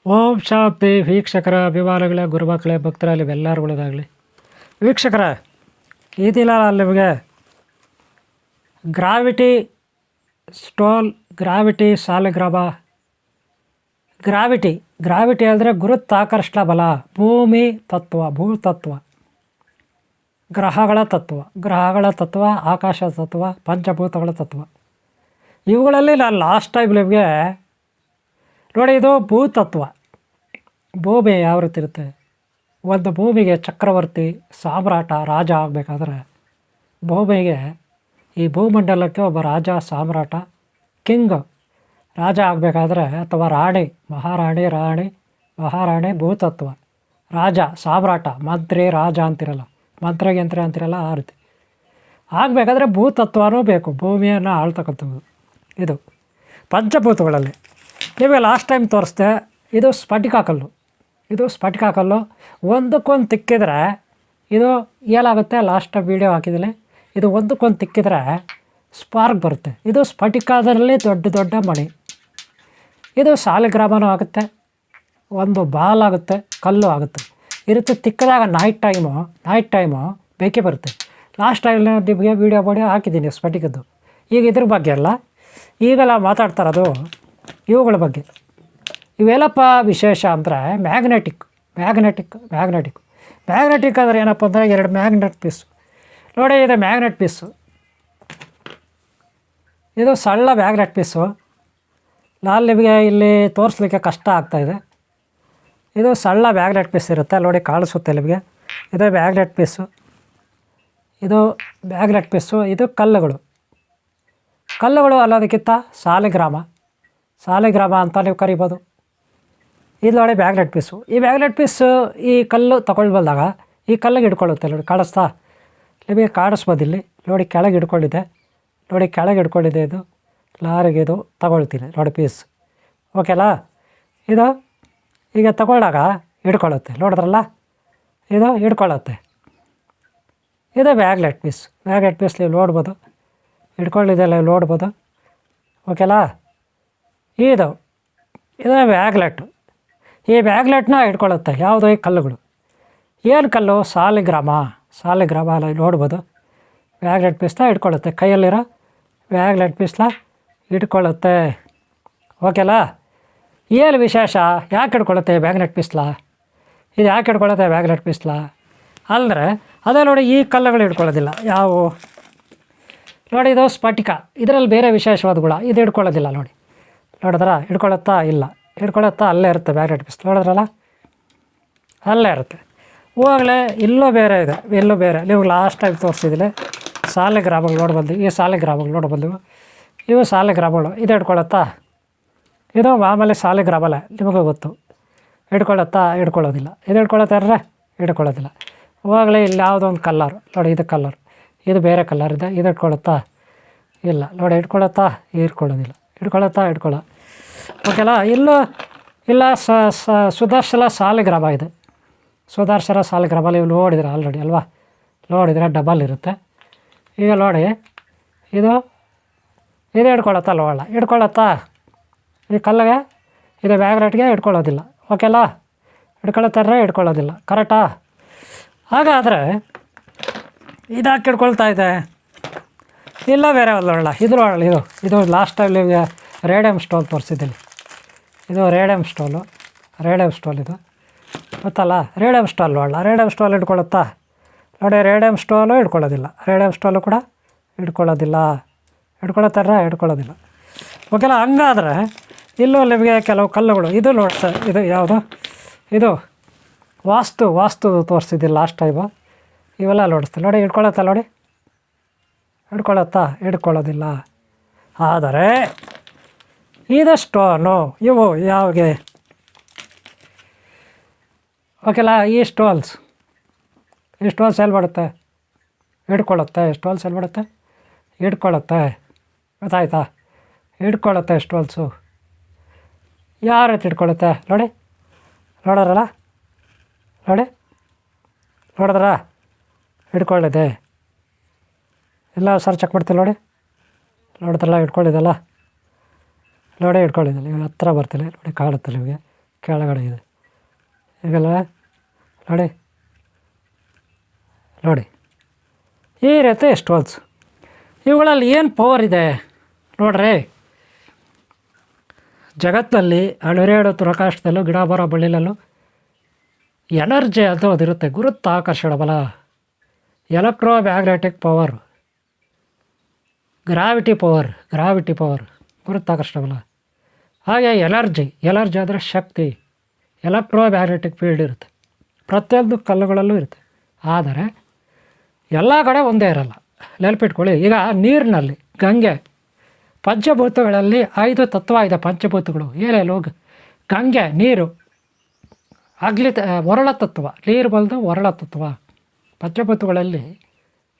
ಓಂ ಶಾಂತಿ ವೀಕ್ಷಕರ ಅಭಿಮಾನಿಗಳೇ, ಗುರುಮಕ್ಕಳೇ, ಭಕ್ತರಲ್ಲಿ ಎಲ್ಲರೂ ಒಳ್ಳೆಯದಾಗಲಿ. ವೀಕ್ಷಕರ, ಇದಿಲ್ಲ ನಿಮಗೆ gravity stole, gravity Saligrama. Gravity ಅಂದರೆ ಗುರುತ್ವಾಕರ್ಷಣ ಬಲ, ಭೂಮಿ ತತ್ವ, ಭೂತತ್ವ, ಗ್ರಹಗಳ ತತ್ವ, ಆಕಾಶ ತತ್ವ, ಪಂಚಭೂತಗಳ ತತ್ವ. ಇವುಗಳಲ್ಲಿ ನಾನು ಲಾಸ್ಟ್ ಟೈಮ್ ನಿಮಗೆ ನೋಡಿ, ಇದು ಭೂತತ್ವ. ಭೂಮಿ ಯಾವ ರೀತಿ ಇರುತ್ತೆ? ಒಂದು ಭೂಮಿಗೆ ಚಕ್ರವರ್ತಿ, ಸಾಮ್ರಾಟ, ರಾಜ ಆಗಬೇಕಾದ್ರೆ ಭೂಮಿಗೆ, ಈ ಭೂಮಂಡಲಕ್ಕೆ ಒಬ್ಬ ರಾಜ, ಸಾಮ್ರಾಟ, ಕಿಂಗ್, ರಾಜ ಆಗಬೇಕಾದ್ರೆ, ಅಥವಾ ರಾಣಿ, ಮಹಾರಾಣಿ ಭೂತತ್ವ, ರಾಜ, ಸಾಮ್ರಾಟ, ಮಂತ್ರಿ, ರಾಜ ಅಂತಿರಲ್ಲ, ಮಂತ್ರಯಂತ್ರ ಅಂತಿರಲ್ಲ, ಆ ರೀತಿ ಆಗಬೇಕಾದ್ರೆ ಭೂತತ್ವನೂ ಬೇಕು, ಭೂಮಿಯನ್ನು ಆಳ್ತಕ್ಕಂಥದ್ದು. ಇದು ಪಂಚಭೂತಗಳಲ್ಲಿ ನಿಮಗೆ ಲಾಸ್ಟ್ ಟೈಮ್ ತೋರಿಸ್ದೆ. ಇದು ಸ್ಫಟಿಕ ಕಲ್ಲು. ಒಂದಕ್ಕೊಂದು ತಿಕ್ಕಿದ್ರೆ ಇದು ಏನಾಗುತ್ತೆ, ಲಾಸ್ಟ್ ವೀಡಿಯೋ ಹಾಕಿದ್ದೀನಿ. ಇದು ಒಂದಕ್ಕೊಂದು ತಿಕ್ಕಿದ್ರೆ ಸ್ಪಾರ್ಕ್ ಬರುತ್ತೆ. ಇದು ಸ್ಫಟಿಕದಲ್ಲಿ ದೊಡ್ಡ ಮಣಿ. ಇದು ಸಾಲಿಗ್ರಾಮನೂ ಆಗುತ್ತೆ, ಒಂದು ಬಾಲ್ ಆಗುತ್ತೆ, ಕಲ್ಲು ಆಗುತ್ತೆ. ಈ ರೀತಿ ತಿಕ್ಕಿದಾಗ ನೈಟ್ ಟೈಮು ಬೇಕೇ ಬರುತ್ತೆ. ಲಾಸ್ಟ್ ಟೈಮ್ ನಿಮಗೆ ವೀಡಿಯೋ ಮಾಡಿ ಹಾಕಿದ್ದೀನಿ ಸ್ಫಟಿಕದ್ದು. ಈಗ ಇದ್ರ ಬಗ್ಗೆ ಅಲ್ಲ, ಈಗೆಲ್ಲ ಮಾತಾಡ್ತಾ ಇರೋದು ಇವುಗಳ ಬಗ್ಗೆ. ಇವೆಲ್ಲಪ್ಪ ವಿಶೇಷ ಅಂದರೆ ಮ್ಯಾಗ್ನೆಟಿಕ್ ಅಂದರೆ ಏನಪ್ಪ ಅಂದರೆ, ಎರಡು ಮ್ಯಾಗ್ನೆಟ್ ಪೀಸು ನೋಡಿ. ಇದು ಮ್ಯಾಗ್ನೆಟ್ ಪೀಸು, ಇದು ಸಣ್ಣ ಮ್ಯಾಗ್ನೆಟ್ ಪೀಸು. ನಾನು ನಿಮಗೆ ಇಲ್ಲಿ ತೋರಿಸ್ಲಿಕ್ಕೆ ಕಷ್ಟ ಆಗ್ತಾಯಿದೆ. ಇದು ಸಣ್ಣ ಮ್ಯಾಗ್ನೆಟ್ ಪೀಸ್ ಇರುತ್ತೆ ನೋಡಿ, ಕಾಣಿಸುತ್ತೆ ನಿಮಗೆ. ಇದು ಮ್ಯಾಗ್ನೆಟ್ ಪೀಸು, ಇದು ಕಲ್ಲುಗಳು ಅನ್ನೋದಕ್ಕಿಂತ ಸಾಲಿಗ್ರಾಮ ಅಂತ ನೀವು ಕರಿಬೋದು. ಇದು ನೋಡಿ ಮ್ಯಾಗ್ನೆಟ್ ಪೀಸು. ಈ ಮ್ಯಾಗ್ನೆಟ್ ಪೀಸು, ಈ ಕಲ್ಲು ತಗೊಳ್ಳಿ ಬಂದಾಗ ಈ ಕಲ್ಲಿಗೆ ಹಿಡ್ಕೊಳ್ಳುತ್ತೆ ನೋಡಿ, ಕಾಣಿಸ್ತಾ ನಿಮಗೆ? ಕಾಣಿಸ್ಬೋದು ಇಲ್ಲಿ ನೋಡಿ, ಕೆಳಗೆ ಹಿಡ್ಕೊಂಡಿದೆ. ಇದು ಲಾರಿಗೆ ಇದು ತಗೊಳ್ತೀನಿ ನೋಡಿ ಪೀಸ್. ಓಕೆನಾ? ಇದು ಈಗ ತಗೊಳ್ಳಾಗ ಹಿಡ್ಕೊಳ್ಳುತ್ತೆ, ನೋಡಿದ್ರಲ್ಲ, ಇದು ಹಿಡ್ಕೊಳ್ಳುತ್ತೆ. ಇದು ಮ್ಯಾಗ್ನೆಟ್ ಪೀಸ್ ನೀವು ನೋಡ್ಬೋದು, ಹಿಡ್ಕೊಂಡಿದ್ದೆಲ್ಲ ನೋಡ್ಬೋದು. ಓಕೆನಾ? ಇದು ಮ್ಯಾಗ್ನೆಟ್. ಈ ಮ್ಯಾಗ್ನೆಟ್ನ ಹಿಡ್ಕೊಳ್ಳುತ್ತೆ ಯಾವುದೋ ಈ ಕಲ್ಲುಗಳು. ಏನು ಕಲ್ಲು? ಸಾಲಿಗ್ರಾಮ ಅಲ್ಲ, ನೋಡ್ಬೋದು. ಮ್ಯಾಗ್ನೆಟ್ ಪೀಸ್ನ ಹಿಡ್ಕೊಳ್ಳುತ್ತೆ, ಕೈಯಲ್ಲಿರೋ ಮ್ಯಾಗ್ನೆಟ್ ಪೀಸ್ನ ಹಿಡ್ಕೊಳ್ಳುತ್ತೆ. ಓಕೆನಾ? ಏನು ವಿಶೇಷ? ಯಾಕೆ ಹಿಡ್ಕೊಳ್ಳುತ್ತೆ ಮ್ಯಾಗ್ನೆಟ್ ಪೀಸ್ಲ? ಇದು ಯಾಕೆ ಹಿಡ್ಕೊಳ್ಳುತ್ತೆ ಮ್ಯಾಗ್ನೆಟ್ ಪೀಸ್ಲ ಅಂದರೆ, ಅದೇ ನೋಡಿ, ಈ ಕಲ್ಲುಗಳು ಹಿಡ್ಕೊಳ್ಳೋದಿಲ್ಲ. ಯಾವುವು ನೋಡಿ, ಇದು ಸ್ಫಟಿಕ. ಇದರಲ್ಲಿ ಬೇರೆ ವಿಶೇಷವಾದ ಗುಣ, ಇದು ಹಿಡ್ಕೊಳ್ಳೋದಿಲ್ಲ ನೋಡಿ. ನೋಡಿದ್ರಾ? ಹಿಡ್ಕೊಳ್ಳುತ್ತಾ? ಇಲ್ಲ. ಅಲ್ಲೇ ಇರುತ್ತೆ ಮ್ಯಾಗ್ನೆಟ್ ಪೀಸ್, ನೋಡಿದ್ರಲ್ಲ, ಅಲ್ಲೇ ಇರುತ್ತೆ. ಹೋಗಲೇ ಇಲ್ಲೂ ಬೇರೆ ಇದೆ, ನೀವು ಲಾಸ್ಟ್ ಟೈಮ್ ತೋರಿಸಿದ್ದೀನಿ. ಸಾಲಿಗ್ರಾಮಗಳು ನೋಡ್ಬಂದು, ಈ ಸಾಲಿಗ್ರಾಮಗಳು ನೋಡ್ಬಂದು, ಇವು ಸಾಲಿಗ್ರಾಮಗಳು. ಇದು ಹಿಡ್ಕೊಳ್ಳುತ್ತಾ? ಇದು ಮಾಮೂಲಿ ಸಾಲಿಗ್ರಾಮಲ್ಲ, ನಿಮಗೂ ಗೊತ್ತು. ಹಿಡ್ಕೊಳ್ಳೋದಿಲ್ಲ. ಇದು ಹಿಡ್ಕೊಳ್ಳೋದಿಲ್ಲ. ಹೋಗಲೇ ಇಲ್ಲಿ ಯಾವುದೋ ಒಂದು ಕಲ್ಲರ್ ನೋಡಿ, ಇದು ಕಲ್ಲರ್, ಇದು ಬೇರೆ ಕಲ್ಲರ್ ಇದೆ. ಇದು ಹಿಡ್ಕೊಳ್ಳುತ್ತಾ? ಇಲ್ಲ ನೋಡಿ. ಹಿಡ್ಕೊಳ್ಳೋ. ಓಕೆನಾ? ಇಲ್ಲ ಸುದರ್ಶನ ಸಾಲಿಗ್ರಾಮ ಇದೆ. ನೀವು ನೋಡಿದ್ರೆ ಆಲ್ರೆಡಿ ಅಲ್ವಾ? ನೋಡಿದರೆ ಡಬಲ್ ಇರುತ್ತೆ. ಈಗ ನೋಡಿ, ಇದು ಹಿಡ್ಕೊಳ್ಳುತ್ತಾ? ಹಿಡ್ಕೊಳ್ಳುತ್ತಾ? ಈ ಕಲ್ಲಿಗೆ, ಇದು ಮ್ಯಾಗ್ನೆಟ್ಗೆ ಹಿಡ್ಕೊಳ್ಳೋದಿಲ್ಲ. ಓಕೆನಾ? ಹಿಡ್ಕೊಳ್ಳೋದಿಲ್ಲ. ಕರೆಕ್ಟಾ? ಹಾಗಾದರೆ ಇದಾಕೆ ಹಿಡ್ಕೊಳ್ತಾ ಇದೆ? ಇಲ್ಲ, ಬೇರೆ ಅಲ್ಲ. ಇದು ಲಾಸ್ಟ್ ಟೈಮ್ ನಿಮಗೆ ರೇಡಿಯಮ್ ಸ್ಟೋಲ್ ತೋರಿಸಿದ್ದೀನಿ. ಇದು ರೇಡಿಯಮ್ ಸ್ಟೋಲ್ ಇದು ಗೊತ್ತಲ್ಲ? ರೇಡಿಯಮ್ ಸ್ಟೋಲ್ ಹಿಡ್ಕೊಳ್ಳುತ್ತಾ? ನೋಡಿ, ರೇಡಿಯಮ್ ಸ್ಟೋಲು ಹಿಡ್ಕೊಳ್ಳೋದಿಲ್ಲ. ಕೂಡ ಹಿಡ್ಕೊಳ್ಳೋದಿಲ್ಲ. ಹಿಡ್ಕೊಳ್ಳೋದಿಲ್ಲ. ಓಕೆನಾ? ಹಂಗಾದರೆ ಇಲ್ಲೂ ನಿಮಗೆ ಕೆಲವು ಕಲ್ಲುಗಳು, ಇದು ನೋಡ್ತಾ, ಇದು ಯಾವುದು? ಇದು ವಾಸ್ತು ತೋರಿಸಿದ್ದೀನಿ ಲಾಸ್ಟ್ ಟೈಮು. ಇವೆಲ್ಲ ನೋಡಿಸ್ತೀನಿ ನೋಡಿ. ಹಿಡ್ಕೊಳ್ಳೋದಿಲ್ಲ. ಆದರೆ ಇದು ಸ್ಟೋನು, ಇವು ಯಾವಿಗೆ? ಓಕೆನಾ? ಈ ಸ್ಟೋಲ್ಸ್ ಎಲ್ಲಿ ಮಾಡುತ್ತೆ? ಹಿಡ್ಕೊಳ್ಳುತ್ತೆ. ಗೊತ್ತಾಯ್ತಾ? ಹಿಡ್ಕೊಳ್ಳುತ್ತೆ ಸ್ಟೋಲ್ಸು. ಯಾವ ರೀತಿ ಹಿಡ್ಕೊಳ್ಳುತ್ತೆ ನೋಡಿ? ನೋಡಿದ್ರಾ? ಹಿಡ್ಕೊಳ್ಳಿದೆ. ಎಲ್ಲ ಸರ್ ಚೆಕ್ ಮಾಡ್ತೀನಿ ನೋಡಿ. ನೋಡಿದ್ರಲ್ಲ, ಹಿಡ್ಕೊಳ್ಳಿದ್ದಲ್ಲ. ಹಿಡ್ಕೊಳ್ಳಿದ್ದಲ್ಲ. ಇವಾಗ ಹತ್ರ ಬರ್ತಿಲ್ಲ ನೋಡಿ, ಕಾಣುತ್ತೆ ನಿಮಗೆ. ಕೆಳಗಡೆ ಇದೆ ಈಗಲ್ಲ ನೋಡಿ ನೋಡಿ ಈ ರೀತಿ ಸ್ಟೋನ್ಸ್. ಇವುಗಳಲ್ಲಿ ಏನು ಪವರ್ ಇದೆ ನೋಡ್ರಿ. ಜಗತ್ತಿನಲ್ಲಿ ಅಳಿರೇಳು ತುರಕಾಶದಲ್ಲೂ ಗಿಡ ಬರೋ ಬಳ್ಳಿಲಲ್ಲೂ ಎನರ್ಜಿ ಅದು ಅದಿರುತ್ತೆ. ಗುರುತ್ವಾಕರ್ಷಣ ಬಲ, ಎಲೆಕ್ಟ್ರೋಮ್ಯಾಗ್ನೆಟಿಕ್ ಪವರ್, ಗ್ರಾವಿಟಿ ಪವರ್, ಗುರುತ್ವಾಕರ್ಷಣ ಬಲ. ಹಾಗೆ ಎನರ್ಜಿ ಅಂದರೆ ಶಕ್ತಿ, ಎಲೆಕ್ಟ್ರೋಮ್ಯಾಗ್ನೆಟಿಕ್ ಫೀಲ್ಡ್ ಇರುತ್ತೆ. ಪ್ರತಿಯೊಂದು ಕಲ್ಲುಗಳಲ್ಲೂ ಇರುತ್ತೆ. ಆದರೆ ಎಲ್ಲ ಕಡೆ ಒಂದೇ ಇರಲ್ಲ, ನೆನಪಿಟ್ಕೊಳ್ಳಿ. ಈಗ ನೀರಿನಲ್ಲಿ ಗಂಗೆ, ಪಂಚಭೂತಗಳಲ್ಲಿ 5 ತತ್ವ ಇದೆ. ಪಂಚಭೂತಗಳು ಏನೇನು? ಗಂಗೆ ನೀರು, ಒರಳ ತತ್ವ, ನೀರು ಬಲ್ದು ಒರಳ ತತ್ವ. ಪಂಚಭೂತಗಳಲ್ಲಿ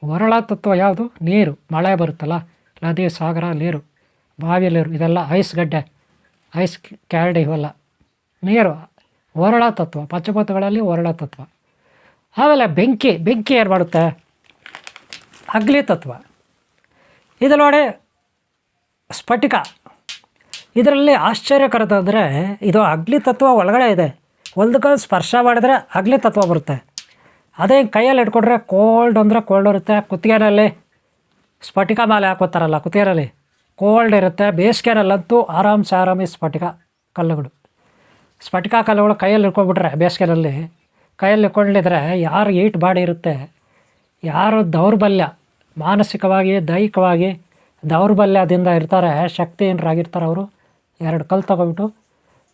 ಒರಳ ತತ್ವ ಯಾವುದು? ನೀರು. ಮಳೆ ಬರುತ್ತಲ್ಲ, ನದಿ, ಸಾಗರ, ನೀರು, ಬಾವಿ ನೀರು, ಇದೆಲ್ಲ ಐಸ್ ಗಡ್ಡೆ, ಐಸ್ ಕ್ಯಾಲ್ಡಿ, ಇವೆಲ್ಲ ನೀರು ಒರಳ ತತ್ವ. ಪಂಚಭೂತಗಳಲ್ಲಿ ಒರಳ ತತ್ವ. ಆಮೇಲೆ ಬೆಂಕಿ ಏನು ಮಾಡುತ್ತೆ? ಅಗ್ನಿ ತತ್ವ. ಇದು ನೋಡಿ ಸ್ಫಟಿಕ. ಇದರಲ್ಲಿ ಆಶ್ಚರ್ಯಕರದಂದರೆ ಇದು ಅಗ್ನಿ ತತ್ವ ಒಳಗಡೆ ಇದೆ. ಒಂದಕ್ಕೊಂದು ಸ್ಪರ್ಶ ಮಾಡಿದ್ರೆ ಅಗ್ನಿ ತತ್ವ ಬರುತ್ತೆ. ಅದೇ ಕೈಯಲ್ಲಿ ಇಟ್ಕೊಂಡ್ರೆ ಕೋಲ್ಡ್ ಅಂದರೆ ಕೋಲ್ಡ್ ಇರುತ್ತೆ. ಕುತ್ತಿಗೆನಲ್ಲಿ ಸ್ಫಟಿಕ ಮಾಲೆ ಹಾಕೋತಾರಲ್ಲ, ಕುತ್ತಿಗೆನಲ್ಲಿ ಕೋಲ್ಡ್ ಇರುತ್ತೆ. ಬೇಸಿಗೆನಲ್ಲಂತೂ ಆರಾಮಿ ಸ್ಫಟಿಕ ಕಲ್ಲುಗಳು. ಸ್ಫಟಿಕ ಕಲ್ಲುಗಳು ಕೈಯಲ್ಲಿ ಇಟ್ಕೊಂಡ್ಬಿಟ್ರೆ ಬೇಸಿಗೆನಲ್ಲಿ ಕೈಯಲ್ಲಿ ಇಟ್ಕೊಂಡಿದ್ರೆ ಯಾರು ಈಟ್ ಬಾಡಿ ಇರುತ್ತೆ, ಯಾರು ದೌರ್ಬಲ್ಯ, ಮಾನಸಿಕವಾಗಿ ದೈಹಿಕವಾಗಿ ದೌರ್ಬಲ್ಯದಿಂದ ಇರ್ತಾರೆ, ಶಕ್ತಿಹೀನರಾಗಿರ್ತಾರೆ, ಅವರು 2 ಕಲ್ಲು ತೊಗೊಬಿಟ್ಟು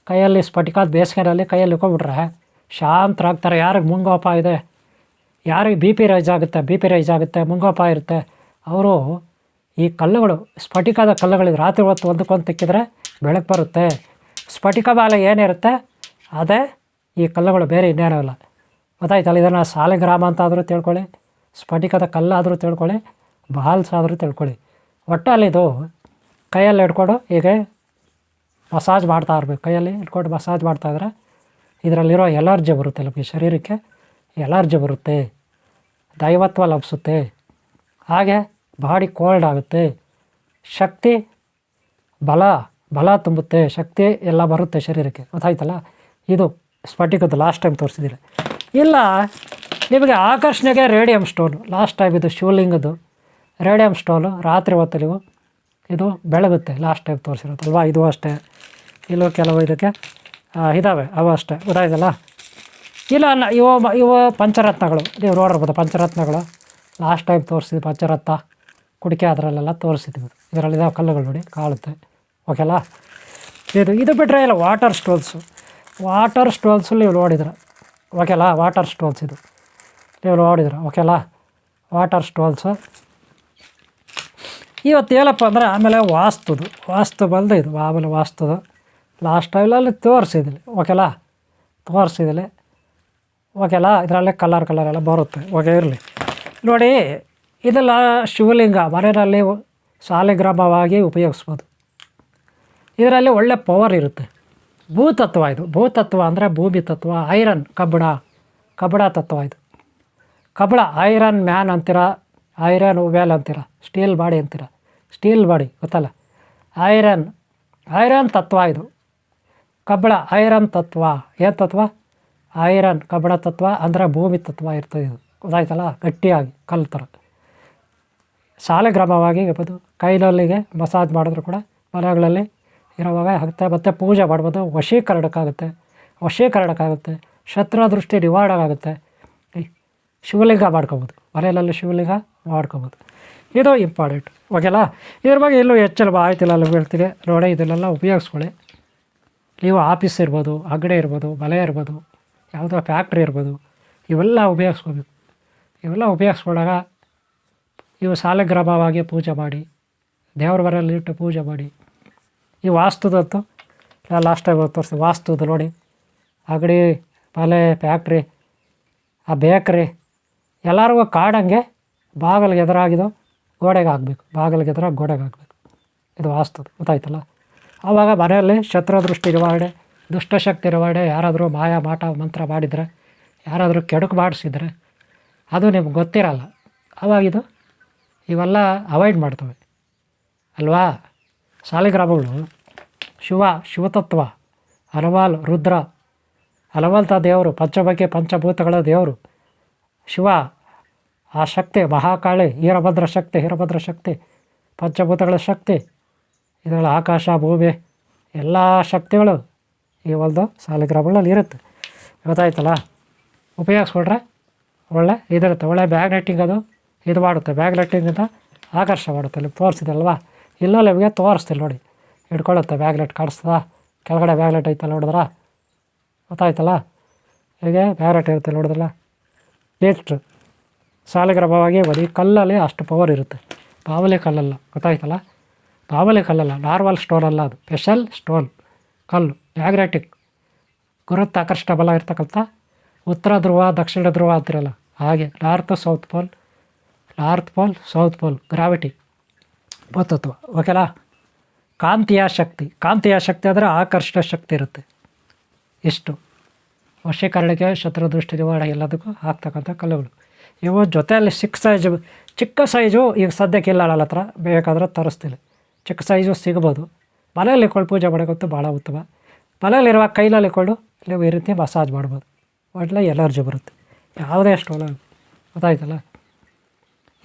ಕೈಯಲ್ಲಿ ಸ್ಫಟಿಕಾದ ಬೇಸಿಗೆನಲ್ಲಿ ಕೈಯಲ್ಲಿ ಇಟ್ಕೊಂಡ್ಬಿಟ್ರೆ ಶಾಂತರಾಗ್ತಾರೆ. ಯಾರಿಗೆ ಮುಂಗೋಪ ಇದೆ, ಯಾರಿಗೆ ಬಿ ಪಿ ರೈಸ್ ಆಗುತ್ತೆ, ಮುಂಗೋಪ ಇರುತ್ತೆ, ಅವರು ಈ ಕಲ್ಲುಗಳು, ಸ್ಫಟಿಕದ ಕಲ್ಲುಗಳಿದೆ, ರಾತ್ರಿ ಹೊತ್ತು ಒಂದಕ್ಕೊಂದು ತಿಕ್ಕಿದ್ರೆ ಬೆಳಕು ಬರುತ್ತೆ. ಸ್ಫಟಿಕ ಮಾಲೆ ಏನಿರುತ್ತೆ ಅದೇ ಈ ಕಲ್ಲುಗಳು, ಬೇರೆ ಇನ್ನೇನೂ ಇಲ್ಲ. ಗೊತ್ತಾಯ್ತಲ್ಲ? ಇದನ್ನು ಸಾಲಿಗ್ರಾಮ ಅಂತಾದರೂ ತಿಳ್ಕೊಳ್ಳಿ, ಸ್ಫಟಿಕದ ಕಲ್ಲಾದರೂ ತಿಳ್ಕೊಳ್ಳಿ, ಬಾಲ್ಸ್ ಆದರೂ ತಿಳ್ಕೊಳ್ಳಿ. ಒಟ್ಟಲ್ಲಿದು ಕೈಯಲ್ಲಿ ಹಿಡ್ಕೊಂಡು ಹೀಗೆ ಮಸಾಜ್ ಮಾಡ್ತಾ ಇರಬೇಕು. ಕೈಯಲ್ಲಿ ಇಟ್ಕೊಂಡು ಮಸಾಜ್ ಮಾಡ್ತಾಯಿದ್ರೆ ಇದರಲ್ಲಿರೋ ಎಲರ್ಜಿ ಬರುತ್ತೆ, ನಮಗೆ ಶರೀರಕ್ಕೆ ಎಲರ್ಜಿ ಬರುತ್ತೆ, ದೈವತ್ವ ಲಭಿಸುತ್ತೆ. ಹಾಗೆ ಬಾಡಿ ಕೋಲ್ಡ್ ಆಗುತ್ತೆ, ಶಕ್ತಿ ಬಲ ತುಂಬುತ್ತೆ, ಶಕ್ತಿ ಎಲ್ಲ ಬರುತ್ತೆ ಶರೀರಕ್ಕೆ. ಗೊತ್ತಾಯ್ತಲ್ಲ? ಇದು ಸ್ಫಟಿಕದ್ದು ಲಾಸ್ಟ್ ಟೈಮ್ ತೋರಿಸಿದ್ದೀರಿ. ಇಲ್ಲ ನಿಮಗೆ ಆಕರ್ಷಣೆಗೆ ರೇಡಿಯಂ ಸ್ಟೋನು, ಲಾಸ್ಟ್ ಟೈಮ್ ಇದು ಶಿವಲಿಂಗದ್ದು ರೇಡಿಯಂ ಸ್ಟೋನು, ರಾತ್ರಿ ಹೊತ್ತು ನೀವು ಇದು ಬೆಳಗುತ್ತೆ. ಲಾಸ್ಟ್ ಟೈಮ್ ತೋರಿಸಿರುತ್ತಲ್ವ, ಇದು ಅಷ್ಟೇ. ಇಲ್ಲೂ ಕೆಲವು ಇದಕ್ಕೆ ಇದ್ದಾವೆ, ಅವು ಅಷ್ಟೇ. ಗೊತ್ತಾಯ್ತಲ್ಲ? ಇಲ್ಲ ಇವು ಪಂಚರತ್ನಗಳು, ನೀವು ನೋಡಿರ್ಬೋದು ಪಂಚರತ್ನಗಳು. ಲಾಸ್ಟ್ ಟೈಮ್ ತೋರಿಸಿದ್ವಿ ಪಂಚರತ್ನ, ಕುಡಿಕೆ ಅದರಲ್ಲೆಲ್ಲ ತೋರಿಸಿದ್ವಿ. ಇದರಲ್ಲಿದ್ದಾವೆ ಕಲ್ಲುಗಳು ನೋಡಿ, ಕಾಳುತ್ತೆ. ಓಕೆಲ್ಲ? ಇದು ಬಿಟ್ಟರೆ ಇಲ್ಲ ವಾಟರ್ ಸ್ಟೋನ್ಸು ನೀವು ನೋಡಿದ್ರೆ ಓಕೆಲ್ಲ? ವಾಟರ್ ಸ್ಟೋನ್ಸ್ ಇದು ನೀವು ನೋಡಿದ್ರೆ ಓಕೆಲ್ಲ? ವಾಟರ್ ಸ್ಟೋನ್ಸು ಇವತ್ತು ಏನಪ್ಪ ಅಂದರೆ, ಆಮೇಲೆ ವಾಸ್ತು ಬಂದು ಇದು ಆಮೇಲೆ ವಾಸ್ತುದು ಲಾಸ್ಟ್ ಟೈಮಲ್ಲಿ ತೋರಿಸಿದ್ವಿ. ಓಕೆಲ್ಲ? ಓಕೆಲ್ಲ? ಇದರಲ್ಲೇ ಕಲರ್ ಎಲ್ಲ ಬರುತ್ತೆ. ಓಕೆ, ಇರಲಿ ನೋಡಿ. ಇದೆಲ್ಲ ಶಿವಲಿಂಗ ಮನೆಯಲ್ಲಿ ಸಾಲಿಗ್ರಾಮವಾಗಿ ಉಪಯೋಗಿಸ್ಬೋದು. ಇದರಲ್ಲಿ ಒಳ್ಳೆ ಪವರ್ ಇರುತ್ತೆ. ಭೂತತ್ವ ಇದು. ಭೂತತ್ವ ಅಂದರೆ ಭೂಮಿ ತತ್ವ. ಐರನ್, ಕಬ್ಬಣ ತತ್ವ ಇದು. ಕಬ್ಬಣ ಐರನ್ ಮ್ಯಾನ್ ಅಂತೀರ, ಐರನ್ ವುಮೆನ್ ಅಂತೀರ, ಸ್ಟೀಲ್ ಬಾಡಿ ಗೊತ್ತಲ್ಲ? ಐರನ್ ತತ್ವ ಇದು. ಕಬ್ಬಣ ಐರನ್ ತತ್ವ. ಏನು ತತ್ವ? ಐರನ್, ಕಬ್ಬಣ ತತ್ವ ಅಂದರೆ ಭೂಮಿ ತತ್ವ ಇರ್ತದೆ ಇದು. ಗೊತ್ತಾಯ್ತಲ್ಲ? ಗಟ್ಟಿಯಾಗಿ ಕಲ್ಲು ಥರ ಸಾಲಿಗ್ರಾಮವಾಗಿ ಇರ್ಬೋದು. ಕೈನಲ್ಲಿಗೆ ಮಸಾಜ್ ಮಾಡಿದ್ರು ಕೂಡ ಮನೆಗಳಲ್ಲಿ ಇರೋವಾಗ ಆಗುತ್ತೆ. ಮತ್ತು ಪೂಜೆ ಮಾಡ್ಬೋದು. ವಶೀಕರಣಕ್ಕಾಗುತ್ತೆ. ಶತ್ರು ದೃಷ್ಟಿ ನಿವಾರಣೆ ಆಗುತ್ತೆ. ಶಿವಲಿಂಗ ಮಾಡ್ಕೊಬೋದು, ಮನೆಯಲ್ಲಿ ಶಿವಲಿಂಗ ಮಾಡ್ಕೊಬೋದು. ಇದು ಇಂಪಾರ್ಟೆಂಟ್. ಓಕೆಲ್ಲ? ಇದ್ರ ಬಗ್ಗೆ ಇನ್ನೂ ಹೆಚ್ಚಿನ ಮಾಹಿತಿ ನಾನು ಹೇಳ್ತೀನಿ ನೋಡಿ. ಇದನ್ನೆಲ್ಲ ಉಪಯೋಗಿಸ್ಕೊಳ್ಳಿ. ನೀವು ಆಫೀಸ್ ಇರ್ಬೋದು, ಅಂಗಡಿ ಇರ್ಬೋದು, ಮನೆ ಇರ್ಬೋದು, ಯಾವುದೋ ಫ್ಯಾಕ್ಟ್ರಿ ಇರ್ಬೋದು, ಇವೆಲ್ಲ ಉಪಯೋಗಿಸ್ಕೋಬೇಕು. ಇವೆಲ್ಲ ಉಪಯೋಗಿಸ್ಕೊಂಡಾಗ ಇವು ಸಾಲಿಗ್ರಾಮವಾಗಿ ಪೂಜೆ ಮಾಡಿ, ದೇವ್ರ ಮನೆಯಲ್ಲಿ ಇಟ್ಟು ಪೂಜೆ ಮಾಡಿ. ಈ ವಾಸ್ತುದಂತೂ ನಾನು ಲಾಸ್ಟ್ ಟೈಮ್ ತೋರಿಸ್ತೀನಿ. ವಾಸ್ತುದು ನೋಡಿ, ಅಂಗಡಿ, ಮನೆ, ಫ್ಯಾಕ್ಟ್ರಿ, ಆ ಬೇಕ್ರಿ ಎಲ್ಲರಿಗೂ ಕಾಡಂಗೆ ಬಾಗಿಲಿಗೆ ಎದುರಾಗಿದ್ದು ಗೋಡೆಗೆ ಹಾಕಬೇಕು. ಇದು ವಾಸ್ತುದು. ಗೊತ್ತಾಯ್ತಲ್ಲ? ಆವಾಗ ಮನೆಯಲ್ಲಿ ಶತ್ರು ದೃಷ್ಟಿ ನಿವಾರಣೆ, ದುಷ್ಟಶಕ್ತಿ ನಿವಾರಣೆ, ಯಾರಾದರೂ ಮಾಟ ಮಂತ್ರ ಮಾಡಿದರೆ, ಯಾರಾದರೂ ಕೆಡುಕು ಮಾಡಿಸಿದರೆ ಅದು ನಿಮ್ಗೆ ಗೊತ್ತಿರಲ್ಲ. ಆವಾಗಿದು ಇವೆಲ್ಲ ಅವಾಯ್ಡ್ ಮಾಡ್ತವೆ ಅಲ್ವಾ? ಸಾಲಿಗ್ರಾಮಗಳು ಶಿವತತ್ವ, ಹನುಮಾನ್, ರುದ್ರ, ಹಲವಂತ ದೇವರು, ಪಂಚಭಾಗ್ಯ ಪಂಚಭೂತಗಳ ದೇವರು ಶಿವ. ಆ ಶಕ್ತಿ ಮಹಾಕಾಳಿ, ವೀರಭದ್ರ ಶಕ್ತಿ, ಪಂಚಭೂತಗಳ ಶಕ್ತಿ. ಇದರಲ್ಲಿ ಆಕಾಶ ಭೂಮಿ ಎಲ್ಲ ಶಕ್ತಿಗಳು ಈ ಒಂದು ಸಾಲಿಗ್ರಾಮಗಳಲ್ಲಿ ಇರುತ್ತೆ. ಗೊತ್ತಾಯ್ತಲ್ಲ? ಉಪಯೋಗಿಸ್ಬಿಟ್ರೆ ಒಳ್ಳೆ ಇದಿರುತ್ತೆ. ಒಳ್ಳೆ ಮ್ಯಾಗ್ನೆಟಿಂಗ್ ಅದು ಇದು ಮಾಡುತ್ತೆ. ಮ್ಯಾಗ್ನೆಟಿಂಗಿಂದ ಆಕರ್ಷ ಮಾಡುತ್ತೆ. ಇಲ್ಲಿ ತೋರಿಸಿದಲ್ವಾ? ಇಲ್ಲೋ ನಿಮಗೆ ತೋರಿಸ್ತಿಲ್ಲ ನೋಡಿ, ಹಿಡ್ಕೊಳ್ಳುತ್ತೆ. ಮ್ಯಾಗ್ನೆಟ್ ಕಾಣಿಸ್ತದ? ಕೆಳಗಡೆ ಮ್ಯಾಗ್ನೆಟ್ ಐತಲ್ಲ, ನೋಡಿದ್ರ? ಗೊತ್ತಾಯ್ತಲ್ಲ? ಹೀಗೆ ಮ್ಯಾಗ್ನೆಟ್ ಇರುತ್ತೆ, ನೋಡಿದ್ರಲ್ಲ? ನೆಕ್ಸ್ಟ್ ಸಾಲಿಗ್ರಾಮವಾಗಿ ಬರೀ ಕಲ್ಲಲ್ಲಿ ಅಷ್ಟು ಪವರ್ ಇರುತ್ತೆ. ಬಾವಲಿ ಕಲ್ಲಲ್ಲ, ಗೊತ್ತಾಯ್ತಲ್ಲ? ಬಾವಲಿ ಕಲ್ಲಲ್ಲ, ನಾರ್ಮಲ್ ಸ್ಟೋನ್ ಅಲ್ಲ, ಅದು ಸ್ಪೆಷಲ್ ಸ್ಟೋನ್ ಕಲ್ಲು. ಮ್ಯಾಗ್ನೆಟಿಕ್ ಗುರುತ್ವಾಕರ್ಷಣ ಬಲ ಇರ್ತಕ್ಕಂಥ ಉತ್ತರ ಧ್ರುವ ದಕ್ಷಿಣ ಧ್ರುವ ಅಂತಿರಲ್ಲ ಹಾಗೆ. ನಾರ್ತ್ ಸೌತ್ ಪೋಲ್ ಗ್ರಾವಿಟಿ ಭೂತತ್ವ. ಓಕೆನಾ? ಕಾಂತೀಯ ಶಕ್ತಿ ಅಂದರೆ ಆಕರ್ಷಣ ಶಕ್ತಿ ಇರುತ್ತೆ. ಇಷ್ಟು ವಶೀಕರಣಕ್ಕೆ, ಶತ್ರು ದೃಷ್ಟಿ ನಿವಾರಣೆ ಎಲ್ಲದಕ್ಕೂ ಆಗ್ತಕ್ಕಂಥ ಕಲ್ಲುಗಳು ಇವು. ಜೊತೆಯಲ್ಲಿ ಚಿಕ್ಕ ಸೈಜು ಈಗ ಸದ್ಯಕ್ಕೆ ಇಲ್ಲ ನನ್ನ ಹತ್ರ, ಬೇಕಾದ್ರೆ ತರಿಸ್ತೀನಿ. ಚಿಕ್ಕ ಸೈಜು ಸಿಗ್ಬೋದು. ಮನೆಯಲ್ಲಿ ಇಟ್ಕೊಂಡು ಪೂಜೆ ಮಾಡೋಕ್ಕಂತೂ ಭಾಳ ಉತ್ತಮ. ಮನೆಯಲ್ಲಿರುವ ಕೈನಲ್ಲಿ ಇಟ್ಕೊಂಡು ನೀವು ಈ ರೀತಿ ಮಸಾಜ್ ಮಾಡ್ಬೋದು. ಒಳ್ಳೆ ಎನರ್ಜಿ ಬರುತ್ತೆ. ಯಾವುದೇ ಸ್ಟೋನ್, ಗೊತ್ತಾಯ್ತಲ್ಲ?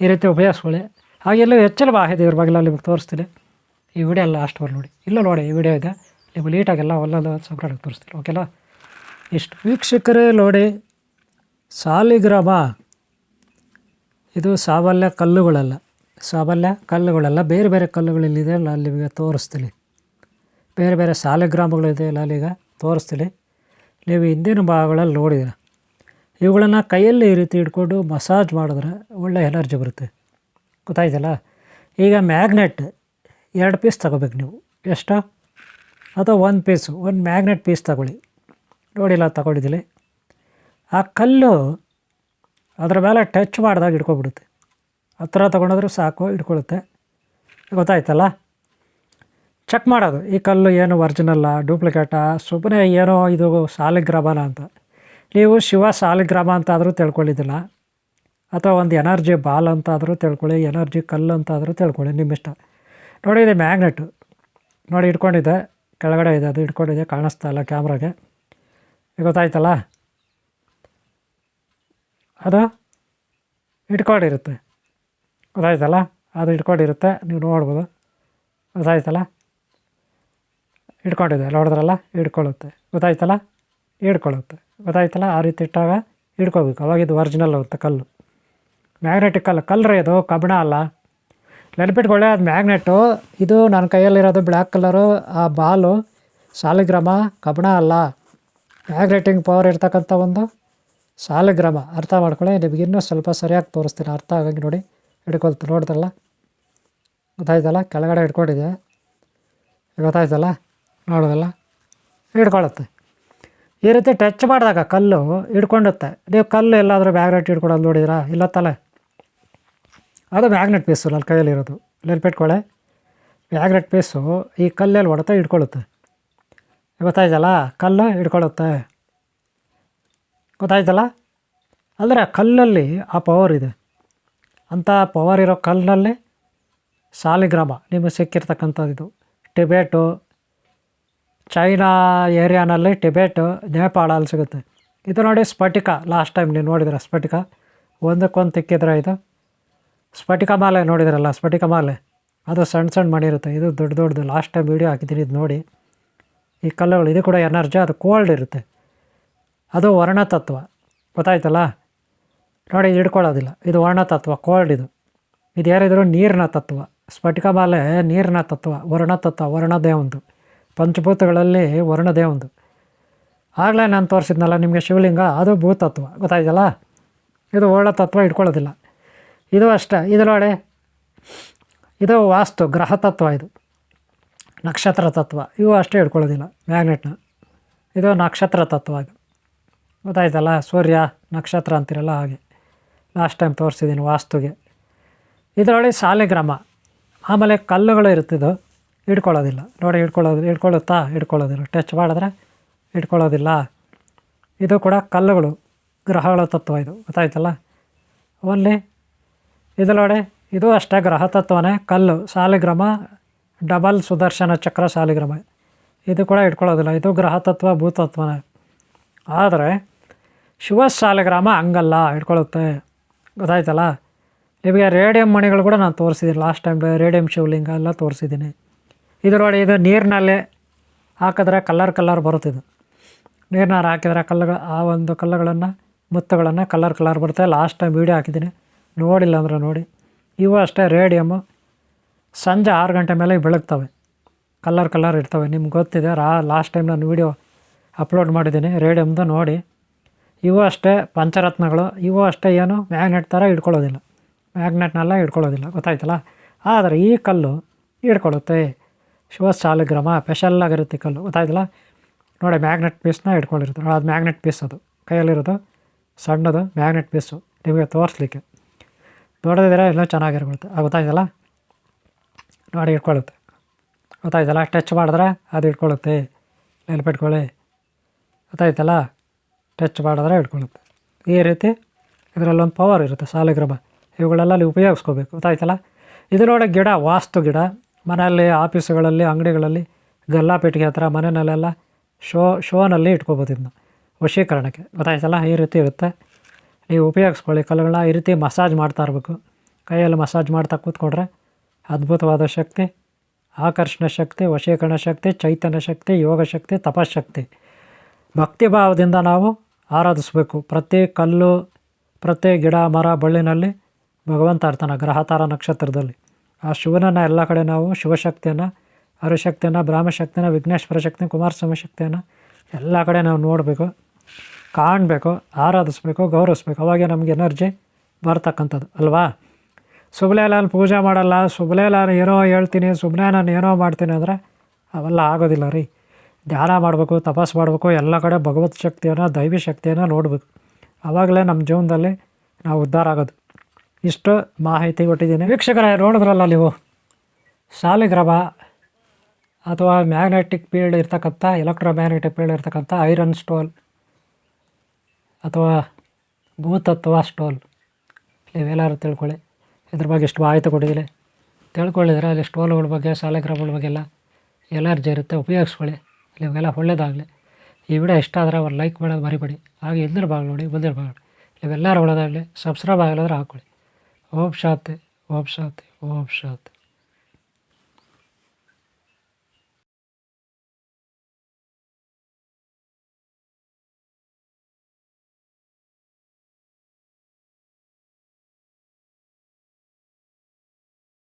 ಈ ರೀತಿ ಉಪಯೋಗಿಸ್ಕೊಳ್ಳಿ. ಹಾಗೆಲ್ಲೂ ಹೆಚ್ಚಿನ ಮಾಹಿತಿ ಇದ್ರ ಬಗ್ಗೆ ನಿಮಗೆ ತೋರಿಸ್ತೀನಿ. ಈ ವಿಡಿಯೋ ಎಲ್ಲ ಲಾಸ್ಟ್ವರೆಗೆ ನೋಡಿ. ಇಲ್ಲ ನೋಡಿ, ಈ ವಿಡಿಯೋ ಇದೆ, ನೀವು ನೀಟಾಗೆಲ್ಲ ಒಂದೊಂದು ಸಪ್ರೇಟಾಗಿ ತೋರಿಸ್ತೀನಿ. ಓಕೆನಾ? ಇಷ್ಟು ವೀಕ್ಷಕರೇ ನೋಡಿ, ಸಾಲಿಗ್ರಾಮ ಇದು ಸಾಮಾನ್ಯ ಕಲ್ಲುಗಳಲ್ಲ, ಬೇರೆ ಬೇರೆ ಕಲ್ಲುಗಳಲ್ಲಿದೆ. ನಾನು ನಿಮಗೆ ತೋರಿಸ್ತೀನಿ. ಬೇರೆ ಬೇರೆ ಸಾಲಿಗ್ರಾಮಗಳಿದೆ, ನಾನೀಗ ತೋರಿಸ್ತೀನಿ. ನೀವು ಹಿಂದಿನ ಭಾಗಗಳಲ್ಲಿ ನೋಡಿದ್ರೆ ಇವುಗಳನ್ನು ಕೈಯಲ್ಲಿ ಈ ರೀತಿ ಹಿಡ್ಕೊಂಡು ಮಸಾಜ್ ಮಾಡಿದ್ರೆ ಒಳ್ಳೆ ಎನರ್ಜಿ ಬರುತ್ತೆ. ಗೊತ್ತಾಯ್ತಲ್ಲ? ಈಗ ಮ್ಯಾಗ್ನೆಟ್ 2 ಪೀಸ್ ತಗೋಬೇಕು ನೀವು. ಎಷ್ಟು? ಅಥವಾ 1 ಪೀಸು, 1 ಮ್ಯಾಗ್ನೆಟ್ ಪೀಸ್ ತಗೊಳ್ಳಿ. ನೋಡಿಲ್ಲ ತಗೊಂಡಿದ್ದೀನಿ. ಆ ಕಲ್ಲು ಅದರ ಮೇಲೆ ಟಚ್ ಮಾಡಿದಾಗ ಹಿಡ್ಕೊಬಿಡುತ್ತೆ. ಹತ್ರ ತೊಗೊಂಡೋದ್ರೂ ಸಾಕು, ಹಿಡ್ಕೊಳ್ಳುತ್ತೆ. ಗೊತ್ತಾಯ್ತಲ್ಲ? ಚೆಕ್ ಮಾಡೋದು, ಈ ಕಲ್ಲು ಏನು ಒರಿಜಿನಲ್ಲ ಡೂಪ್ಲಿಕೇಟಾ, ಸುಮ್ಮನೆ ಏನೋ ಇದು ಸಾಲಿಗ್ರಾಮನ ಅಂತ. ನೀವು ಶಿವ ಸಾಲಿಗ್ರಾಮ ಅಂತಾದರೂ ತಿಳ್ಕೊಳ್ಳಿದ್ದಿಲ್ಲ, ಅಥವಾ ಒಂದು ಎನರ್ಜಿ ಬಾಲ್ ಅಂತಾದರೂ ತಿಳ್ಕೊಳ್ಳಿ, ಎನರ್ಜಿ ಕಲ್ಲು ಅಂತಾದರೂ ತಿಳ್ಕೊಳ್ಳಿ, ನಿಮ್ಮ ಇಷ್ಟ. ನೋಡಿ, ಇದು ಮ್ಯಾಗ್ನೆಟು ನೋಡಿ, ಇಟ್ಕೊಂಡಿದ್ದೆ ಕೆಳಗಡೆ ಇದೆ, ಅದು ಇಟ್ಕೊಂಡಿದೆ, ಕಾಣಿಸ್ತಾ ಇಲ್ಲ ಕ್ಯಾಮ್ರಾಗೆ. ಗೊತ್ತಾಯ್ತಲ್ಲ? ಅದು ಇಟ್ಕೊಂಡಿರುತ್ತೆ. ಗೊತ್ತಾಯ್ತಲ್ಲ? ಅದು ಇಟ್ಕೊಂಡಿರುತ್ತೆ, ನೀವು ನೋಡ್ಬೋದು. ಗೊತ್ತಾಯ್ತಲ್ಲ? ಇಟ್ಕೊಂಡಿದೆ, ನೋಡಿದ್ರಲ್ಲ? ಹಿಡ್ಕೊಳ್ಳುತ್ತೆ. ಗೊತ್ತಾಯ್ತಲ್ಲ? ಗೊತ್ತಾಯ್ತಲ್ಲ? ಆ ರೀತಿ ಇಟ್ಟಾಗ ಹಿಡ್ಕೋಬೇಕು. ಅವಾಗ ಇದು ಒರಿಜಿನಲ್ ಅಂತ ಕಲ್ಲು, ಮ್ಯಾಗ್ನೆಟಿಕ್ ಕಲ್ಲರೇ ಇದು, ಕಬ್ಬಿಣ ಅಲ್ಲ. ನೆನಪಿಟ್ಕೊಳ್ಳಿ, ಅದು ಮ್ಯಾಗ್ನೆಟು. ಇದು ನನ್ನ ಕೈಯಲ್ಲಿರೋದು ಬ್ಲ್ಯಾಕ್ ಕಲರು, ಆ ಬಾಲು ಸಾಲಿಗ್ರಾಮ, ಕಬ್ಬಿಣ ಅಲ್ಲ. ಮ್ಯಾಗ್ನೆಟಿಂಗ್ ಪವರ್ ಇರ್ತಕ್ಕಂಥ ಒಂದು ಸಾಲಿಗ್ರಾಮ. ಅರ್ಥ ಮಾಡ್ಕೊಳ್ಳಿ. ನಿಮಗೆ ಇನ್ನೂ ಸ್ವಲ್ಪ ಸರಿಯಾಗಿ ತೋರಿಸ್ತೀನಿ, ಅರ್ಥ ಆಗಂಗೆ ನೋಡಿ. ನೋಡ್ದಲ್ಲ? ಗೊತ್ತಾಯ್ತಲ್ಲ? ಕೆಳಗಡೆ ಹಿಡ್ಕೊಂಡಿದೆ, ಗೊತ್ತಾಯ್ತಲ್ಲ? ನೋಡೋದಲ್ಲ? ಹಿಡ್ಕೊಳ್ಳುತ್ತೆ. ಈ ರೀತಿ ಟಚ್ ಮಾಡಿದಾಗ ಕಲ್ಲು ಹಿಡ್ಕೊಂಡುತ್ತೆ. ನೀವು ಕಲ್ಲು ಎಲ್ಲಾದರೂ ಮ್ಯಾಗ್ನೆಟ್ ಹಿಡ್ಕೊಡೋದು ನೋಡಿದ್ರಾ? ಇಲ್ಲ ತಲೆ, ಅದು ಮ್ಯಾಗ್ನೆಟ್ ಪೀಸು ನನ್ನ ಕೈಯಲ್ಲಿರೋದು. ನೆನಪಿಟ್ಕೊಳ್ಳಿ, ಮ್ಯಾಗ್ನೆಟ್ ಪೀಸು ಈ ಕಲ್ಲೆಲ್ಲಿ ಹೊಡುತ್ತೆ, ಹಿಡ್ಕೊಳ್ಳುತ್ತೆ. ಗೊತ್ತಾಯ್ತಲ್ಲ? ಕಲ್ಲು ಹಿಡ್ಕೊಳ್ಳುತ್ತೆ. ಗೊತ್ತಾಯ್ತಲ್ಲ? ಅಂದರೆ ಕಲ್ಲಲ್ಲಿ ಆ ಪವರ್ ಇದೆ. ಅಂಥ ಪವರ್ ಇರೋ ಕಲ್ಲಿನಲ್ಲಿ ಸಾಲಿಗ್ರಾಮ ನಿಮಗೆ ಸಿಕ್ಕಿರ್ತಕ್ಕಂಥದ್ದು. ಇದು ಟಿಬೇಟು, ಚೈನಾ ಏರಿಯಾನಲ್ಲಿ ಟಿಬೇಟು, ನೇಪಾಳಲ್ಲಿ ಸಿಗುತ್ತೆ. ಇದು ನೋಡಿ ಸ್ಫಟಿಕ. ಲಾಸ್ಟ್ ಟೈಮ್ ನೀವು ನೋಡಿದ್ರೆ ಸ್ಫಟಿಕ ಒಂದಕ್ಕೊಂದು ತಿಕ್ಕಿದ್ರೆ ಇದು ಸ್ಫಟಿಕ ಮಾಲೆ ನೋಡಿದ್ರಲ್ಲ? ಸ್ಫಟಿಕ ಮಾಲೆ ಅದು ಸಣ್ಣ ಮಾಡಿರುತ್ತೆ, ಇದು ದೊಡ್ಡದು. ಲಾಸ್ಟ್ ಟೈಮ್ ವೀಡಿಯೋ ಹಾಕಿದ್ದೀನಿ, ಇದು ನೋಡಿ. ಈ ಕಲ್ಲುಗಳು, ಇದು ಕೂಡ ಎನರ್ಜಿ, ಅದು ಕೋಲ್ಡ್ ಇರುತ್ತೆ, ಅದು ವರ್ಣತತ್ವ. ಗೊತ್ತಾಯ್ತಲ್ಲ? ನೋಡಿ, ಹಿಡ್ಕೊಳ್ಳೋದಿಲ್ಲ, ಇದು ವರ್ಣತತ್ವ, ಕೋಲ್ಡ್. ಇದು ಯಾರಿದ್ರು ನೀರಿನ ತತ್ವ. ಸ್ಫಟಿಕ ಮಾಲೆ ನೀರಿನ ತತ್ವ, ವರ್ಣತತ್ವ, ವರ್ಣದೇ ಒಂದು. ಪಂಚಭೂತಗಳಲ್ಲಿ ವರ್ಣದೇ ಒಂದು. ಆಗಲೇ ನಾನು ತೋರಿಸಿದ್ನಲ್ಲ ನಿಮಗೆ ಶಿವಲಿಂಗ, ಅದು ಭೂತತ್ವ. ಗೊತ್ತಾಯ್ತಲ್ಲ? ಇದು ವರ್ಣತತ್ವ, ಹಿಡ್ಕೊಳ್ಳೋದಿಲ್ಲ. ಇದು ಅಷ್ಟೇ. ಇದು ನೋಡಿ, ಇದು ವಾಸ್ತು ಗ್ರಹ ತತ್ವ, ಇದು ನಕ್ಷತ್ರ ತತ್ವ. ಇವು ಅಷ್ಟೇ ಹಿಡ್ಕೊಳ್ಳೋದಿಲ್ಲ ಮ್ಯಾಗ್ನೆಟ್ನ. ಇದು ನಕ್ಷತ್ರ ತತ್ವ, ಇದು ಗೊತ್ತಾಯ್ತಲ್ಲ? ಸೂರ್ಯ ನಕ್ಷತ್ರ ಅಂತಿರಲ್ಲ ಹಾಗೆ. ಲಾಸ್ಟ್ ಟೈಮ್ ತೋರಿಸಿದ್ದೀನಿ ವಾಸ್ತುಗೆ. ಇದರೊಳಗೆ ಸಾಲಿಗ್ರಾಮ. ಆಮೇಲೆ ಕಲ್ಲುಗಳು ಇರುತ್ತಿದ್ದು ಹಿಡ್ಕೊಳ್ಳೋದಿಲ್ಲ ನೋಡಿ. ಹಿಡ್ಕೊಳ್ಳೋದಿಲ್ಲ. ಟಚ್ ಮಾಡಿದ್ರೆ ಹಿಡ್ಕೊಳ್ಳೋದಿಲ್ಲ. ಇದು ಕೂಡ ಕಲ್ಲುಗಳು, ಗ್ರಹಗಳ ತತ್ವ ಇದು. ಗೊತ್ತಾಯ್ತಲ್ಲ? ಓನ್ಲಿ ಇದು ನೋಡಿ, ಇದು ಅಷ್ಟೇ ಗ್ರಹ ತತ್ವನೇ, ಕಲ್ಲು ಸಾಲಿಗ್ರಾಮ, ಡಬಲ್ ಸುದರ್ಶನ ಚಕ್ರ ಸಾಲಿಗ್ರಾಮ. ಇದು ಕೂಡ ಹಿಡ್ಕೊಳ್ಳೋದಿಲ್ಲ. ಇದು ಗ್ರಹ ತತ್ವ, ಭೂತತ್ವನೇ. ಆದರೆ ಶಿವಶಾಲಿಗ್ರಾಮ ಹಂಗಲ್ಲ, ಹಿಡ್ಕೊಳ್ಳುತ್ತೆ. ಗೊತ್ತಾಯ್ತಲ್ಲ. ನಿಮಗೆ ರೇಡಿಯಂ ಮಣಿಗಳು ಕೂಡ ನಾನು ತೋರಿಸಿದ್ದೀನಿ ಲಾಸ್ಟ್ ಟೈಮ್. ರೇಡಿಯಂ ಶಿವಲಿಂಗ ಎಲ್ಲ ತೋರಿಸಿದ್ದೀನಿ. ಇದರೊಳಗೆ ಇದು ನೀರಿನಲ್ಲಿ ಹಾಕಿದ್ರೆ ಕಲರ್ ಬರುತ್ತಿದ್ದು. ನೀರಿನಾರು ಹಾಕಿದರೆ ಆ ಒಂದು ಕಲ್ಲುಗಳನ್ನು ಮುತ್ತುಗಳನ್ನು ಕಲರ್ ಬರುತ್ತೆ. ಲಾಸ್ಟ್ ಟೈಮ್ ವೀಡಿಯೋ ಹಾಕಿದ್ದೀನಿ, ನೋಡಿಲ್ಲ ಅಂದರೆ ನೋಡಿ. ಇವು ಅಷ್ಟೇ ರೇಡಿಯಮ್ಮು. ಸಂಜೆ 6 ಗಂಟೆ ಮೇಲೆ ಬೆಳಗ್ತವೆ, ಕಲರ್ ಇರ್ತವೆ. ನಿಮ್ಗೆ ಗೊತ್ತಿದೆ, ಲಾಸ್ಟ್ ಟೈಮ್ ನಾನು ವೀಡಿಯೋ ಅಪ್ಲೋಡ್ ಮಾಡಿದ್ದೀನಿ ರೇಡಿಯಮ್ದು, ನೋಡಿ. ಇವು ಅಷ್ಟೇ ಪಂಚರತ್ನಗಳು. ಇವು ಅಷ್ಟೇ ಏನು ಮ್ಯಾಗ್ನೆಟ್ ಥರ ಹಿಡ್ಕೊಳ್ಳೋದಿಲ್ಲ, ಮ್ಯಾಗ್ನೆಟ್ನೆಲ್ಲ ಹಿಡ್ಕೊಳ್ಳೋದಿಲ್ಲ. ಗೊತ್ತಾಯ್ತಲ್ಲ. ಆದರೆ ಈ ಕಲ್ಲು ಹಿಡ್ಕೊಳ್ಳುತ್ತೆ. ಶಿವಶಾಲಿಗ್ರಾಮ ಸ್ಪೆಷಲ್ಲಾಗಿರುತ್ತೆ ಕಲ್ಲು. ಗೊತ್ತಾಯ್ತಲ್ಲ. ನೋಡಿ, ಮ್ಯಾಗ್ನೆಟ್ ಪೀಸ್ನ ಹಿಡ್ಕೊಂಡಿರ್ತಾರೆ. ಅದು ಮ್ಯಾಗ್ನೆಟ್ ಪೀಸ್, ಅದು ಕೈಯಲ್ಲಿರೋದು ಸಣ್ಣದು ಮ್ಯಾಗ್ನೆಟ್ ಪೀಸು, ನಿಮಗೆ ತೋರಿಸ್ಲಿಕ್ಕೆ. ದೊಡ್ಡದಿದ್ರೆ ಇನ್ನೂ ಚೆನ್ನಾಗಿರ್ಬಿಡುತ್ತೆ. ಗೊತ್ತಾಯ್ತಲ್ಲ. ನೋಡಿ, ಇಟ್ಕೊಳ್ಳುತ್ತೆ. ಗೊತ್ತಾಯ್ತಲ್ಲ. ಟಚ್ ಮಾಡಿದ್ರೆ ಅದು ಇಟ್ಕೊಳ್ಳುತ್ತೆ. ನೆನಪಿಟ್ಕೊಳ್ಳಿ. ಗೊತ್ತಾಯ್ತಲ್ಲ. ಟಚ್ ಮಾಡಿದ್ರೆ ಇಟ್ಕೊಳ್ಳುತ್ತೆ. ಈ ರೀತಿ ಇದರಲ್ಲೊಂದು ಪವರ್ ಇರುತ್ತೆ ಶಾಲಿಗ್ರಾಮ. ಇವುಗಳೆಲ್ಲ ನೀವು ಉಪಯೋಗಿಸ್ಕೋಬೇಕು. ಗೊತ್ತಾಯ್ತಲ್ಲ. ಇದರೊಳಗೆ ಗಿಡ, ವಾಸ್ತು ಗಿಡ, ಮನೆಯಲ್ಲಿ, ಆಫೀಸುಗಳಲ್ಲಿ, ಅಂಗಡಿಗಳಲ್ಲಿ, ಗಲ್ಲಾಪೆಟ್ಟಿಗೆ ಹತ್ರ, ಮನೆಯಲ್ಲೆಲ್ಲ ಶೋನಲ್ಲಿ ಇಟ್ಕೋಬೋದು ಇದನ್ನ ವಶೀಕರಣಕ್ಕೆ. ಗೊತ್ತಾಯ್ತಲ್ಲ. ಈ ರೀತಿ ಇರುತ್ತೆ. ನೀವು ಉಪಯೋಗಿಸ್ಕೊಳ್ಳಿ ಕಲ್ಲುಗಳನ್ನ. ಈ ರೀತಿ ಮಸಾಜ್ ಮಾಡ್ತಾ ಇರಬೇಕು. ಕೈಯಲ್ಲಿ ಮಸಾಜ್ ಮಾಡ್ತಾ ಕೂತ್ಕೊಂಡ್ರೆ ಅದ್ಭುತವಾದ ಶಕ್ತಿ, ಆಕರ್ಷಣ ಶಕ್ತಿ, ವಶೀಕರಣ ಶಕ್ತಿ, ಚೈತನ್ಯ ಶಕ್ತಿ, ಯೋಗ ಶಕ್ತಿ, ತಪಶಕ್ತಿ, ಭಕ್ತಿ ಭಾವದಿಂದ ನಾವು ಆರಾಧಿಸಬೇಕು. ಪ್ರತಿ ಕಲ್ಲು, ಪ್ರತಿ ಗಿಡ, ಮರ, ಬಳ್ಳಿನಲ್ಲಿ ಭಗವಂತ ಇರ್ತಾನೆ. ಗ್ರಹತಾರ ನಕ್ಷತ್ರದಲ್ಲಿ ಆ ಶಿವನನ್ನು ಎಲ್ಲ ಕಡೆ ನಾವು ಶಿವಶಕ್ತಿಯನ್ನು, ಹರಿಶಕ್ತಿಯನ್ನು, ಬ್ರಹ್ಮಶಕ್ತಿಯನ್ನು, ವಿಘ್ನೇಶ್ವರ ಶಕ್ತಿ, ಕುಮಾರಸ್ವಾಮಿ ಶಕ್ತಿಯನ್ನು ಎಲ್ಲ ಕಡೆ ನಾವು ನೋಡಬೇಕು, ಕಾಣಬೇಕು, ಆರಾಧಿಸ್ಬೇಕು, ಗೌರವಿಸ್ಬೇಕು. ಅವಾಗೆ ನಮಗೆ ಎನರ್ಜಿ ಬರ್ತಕ್ಕಂಥದ್ದು ಅಲ್ವಾ. ಸುಮ್ಮನೆ ನಾನು ಪೂಜೆ ಮಾಡಲ್ಲ, ಸುಮ್ಮನೆ ನಾನು ಏನೋ ಹೇಳ್ತೀನಿ, ಸುಮ್ಮನೆ ನಾನು ಏನೋ ಮಾಡ್ತೀನಿ ಅಂದರೆ ಅವೆಲ್ಲ ಆಗೋದಿಲ್ಲ ರೀ. ಧ್ಯಾನ ಮಾಡಬೇಕು, ತಪಸ್ಸು ಮಾಡಬೇಕು, ಎಲ್ಲ ಕಡೆ ಭಗವತ್ ಶಕ್ತಿಯನ್ನು, ದೈವಿ ಶಕ್ತಿಯನ್ನು ನೋಡಬೇಕು. ಆವಾಗಲೇ ನಮ್ಮ ಜೀವನದಲ್ಲಿ ನಾವು ಉದ್ಧಾರ ಆಗೋದು. ಇಷ್ಟು ಮಾಹಿತಿ ಕೊಟ್ಟಿದ್ದೀನಿ ವೀಕ್ಷಕರೇ. ನೋಡಿದ್ರಲ್ಲ ನೀವು, ಶಾಲಿಗ್ರಾಮ ಅಥವಾ ಮ್ಯಾಗ್ನೆಟಿಕ್ ಫೀಲ್ಡ್ ಇರ್ತಕ್ಕಂಥ, ಎಲೆಕ್ಟ್ರೋಮ್ಯಾಗ್ನೆಟಿಕ್ ಫೀಲ್ಡ್ ಇರ್ತಕ್ಕಂಥ ಐರನ್ ಸ್ಟೋಲ್ ಅಥವಾ ಭೂತತ್ವ ಸ್ಟೋಲ್, ನೀವೆಲ್ಲರೂ ತಿಳ್ಕೊಳ್ಳಿ. ಇದ್ರ ಬಗ್ಗೆ ಇಷ್ಟು ಮಾಹಿತಿ ಕೊಟ್ಟಿದ್ದೀನಿ. ತಿಳ್ಕೊಳ್ಳಿದ್ರೆ ಅಲ್ಲಿ ಸ್ಟೋಲ್ಗಳ ಬಗ್ಗೆ, ಶಾಲಿಗ್ರಾಮಗಳ ಬಗ್ಗೆ ಎಲ್ಲ ಎನರ್ಜಿ ಇರುತ್ತೆ, ಉಪಯೋಗಿಸ್ಕೊಳ್ಳಿ. ನಿಮಗೆಲ್ಲ ಒಳ್ಳೆಯದಾಗಲಿ. ಈ ವಿಡಿಯೋ ಇಷ್ಟ ಆದರೆ ಅವ್ರು ಲೈಕ್ ಮಾಡೋದು ಮರಿಬೇಡಿ. ಹಾಗೆ ಹಿಂದಿನ ಭಾಗ ನೋಡಿ, ಮುಂದಿನ ಭಾಗ ನೋಡಿ. ನೀವೆಲ್ಲರೂ ಒಳ್ಳೆಯದಾಗಲಿ. ಸಬ್ಸ್ಕ್ರೈಬ್ ಆಗಲಾದ್ರೆ ಹಾಕ್ಕೊಳ್ಳಿ. ಓಂ ಶಾಂತಿ, ಓಂ ಶಾಂತಿ, ಓಂ ಶಾಂತಿ.